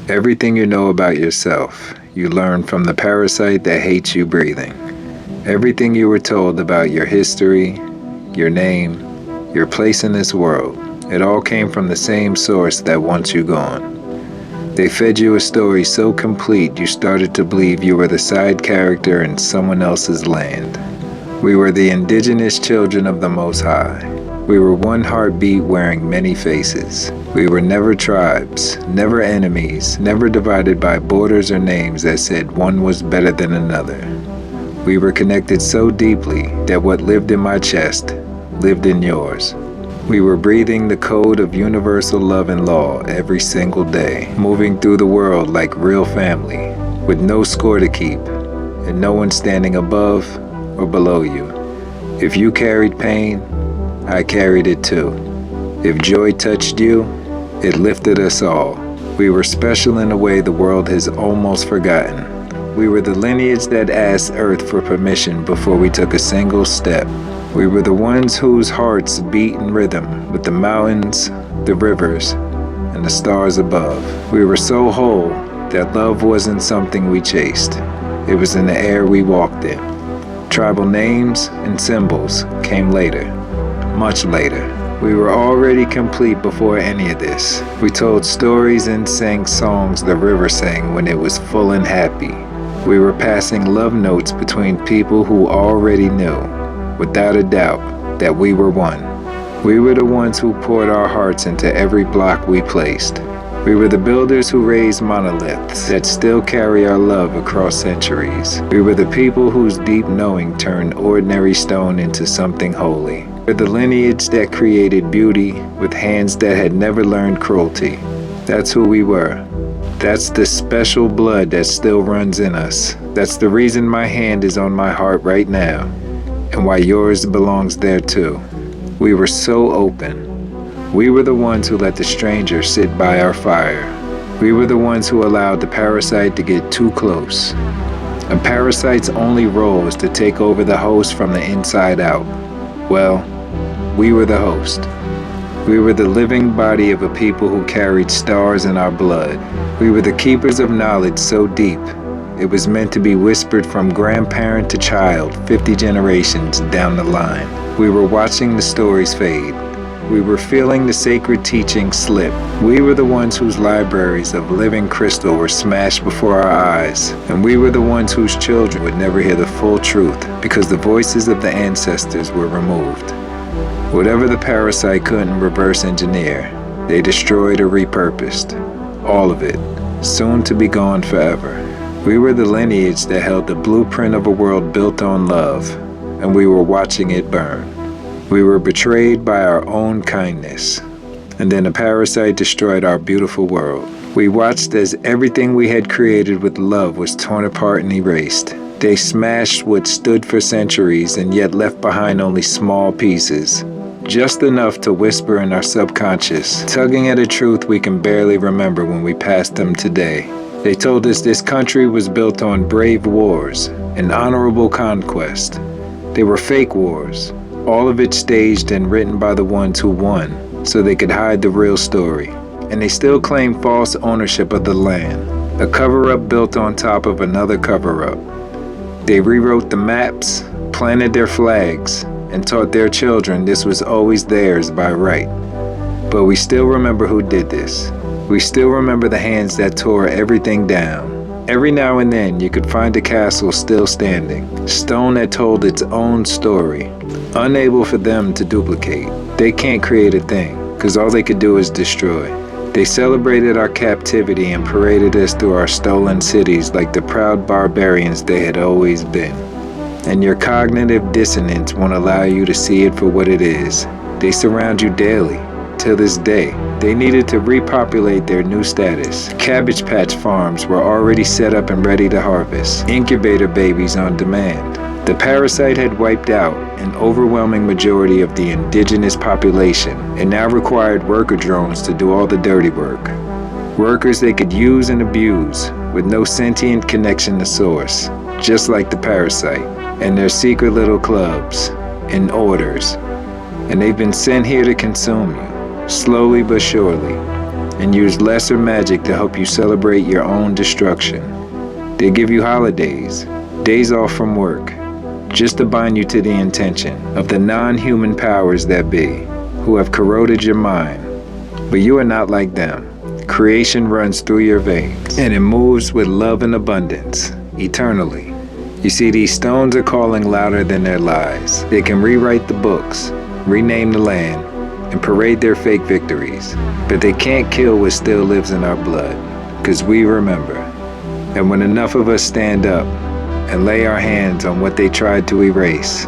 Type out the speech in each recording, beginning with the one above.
Everything you know about yourself, you learn from the parasite that hates you breathing. Everything you were told about your history, your name, your place in this world, it all came from the same source that wants you gone. They fed you a story so complete you started to believe you were the side character in someone else's land. We were the indigenous children of the Most High. We were one heartbeat wearing many faces. We were never tribes, never enemies, never divided by borders or names that said one was better than another. We were connected so deeply that what lived in my chest lived in yours. We were breathing the code of universal love and law every single day, moving through the world like real family, with no score to keep, and no one standing above or below you. If you carried pain, I carried it too. If joy touched you, it lifted us all. We were special in a way the world has almost forgotten. We were the lineage that asked Earth for permission before we took a single step. We were the ones whose hearts beat in rhythm with the mountains, the rivers, and the stars above. We were so whole that love wasn't something we chased. It was in the air we walked in. Tribal names and symbols came later, much later. We were already complete before any of this. We told stories and sang songs the river sang when it was full and happy. We were passing love notes between people who already knew, without a doubt, that we were one. We were the ones who poured our hearts into every block we placed. We were the builders who raised monoliths that still carry our love across centuries. We were the people whose deep knowing turned ordinary stone into something holy. We're the lineage that created beauty with hands that had never learned cruelty. That's who we were. That's the special blood that still runs in us. That's the reason my hand is on my heart right now, and why yours belongs there too. We were so open. We were the ones who let the stranger sit by our fire. We were the ones who allowed the parasite to get too close. A parasite's only role is to take over the host from the inside out. Well, we were the host. We were the living body of a people who carried stars in our blood. We were the keepers of knowledge so deep, it was meant to be whispered from grandparent to child 50 generations down the line. We were watching the stories fade. We were feeling the sacred teachings slip. We were the ones whose libraries of living crystal were smashed before our eyes. And we were the ones whose children would never hear the full truth because the voices of the ancestors were removed. Whatever the parasite couldn't reverse engineer, they destroyed or repurposed. All of it, soon to be gone forever. We were the lineage that held the blueprint of a world built on love, and we were watching it burn. We were betrayed by our own kindness, and then a parasite destroyed our beautiful world. We watched as everything we had created with love was torn apart and erased. They smashed what stood for centuries and yet left behind only small pieces, just enough to whisper in our subconscious, tugging at a truth we can barely remember when we pass them today. They told us this country was built on brave wars and honorable conquest. They were fake wars, all of it staged and written by the ones who won, so they could hide the real story. And they still claim false ownership of the land, a cover-up built on top of another cover-up. They rewrote the maps, planted their flags, and taught their children this was always theirs by right. But we still remember who did this. We still remember the hands that tore everything down. Every now and then you could find a castle still standing, stone that told its own story, unable for them to duplicate. They can't create a thing, because all they could do is destroy. They celebrated our captivity and paraded us through our stolen cities like the proud barbarians they had always been. And your cognitive dissonance won't allow you to see it for what it is. They surround you daily. To this day, they needed to repopulate their new status. Cabbage Patch farms were already set up and ready to harvest. Incubator babies on demand. The parasite had wiped out an overwhelming majority of the indigenous population and now required worker drones to do all the dirty work. Workers they could use and abuse with no sentient connection to source, just like the parasite and their secret little clubs and orders. And they've been sent here to consume you, slowly but surely. and use lesser magic to help you celebrate your own destruction. They give you holidays, days off from work, just to bind you to the intention of the non-human powers that be, who have corroded your mind. But you are not like them. Creation runs through your veins, and it moves with love and abundance, eternally. You see, these stones are calling louder than their lies. They can rewrite the books, rename the land, and parade their fake victories. But they can't kill what still lives in our blood, because we remember. And when enough of us stand up and lay our hands on what they tried to erase,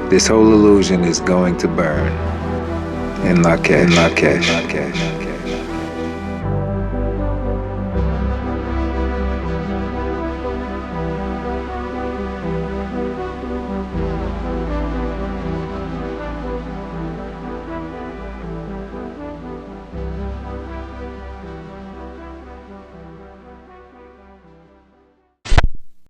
this whole illusion is going to burn. In Lakesh.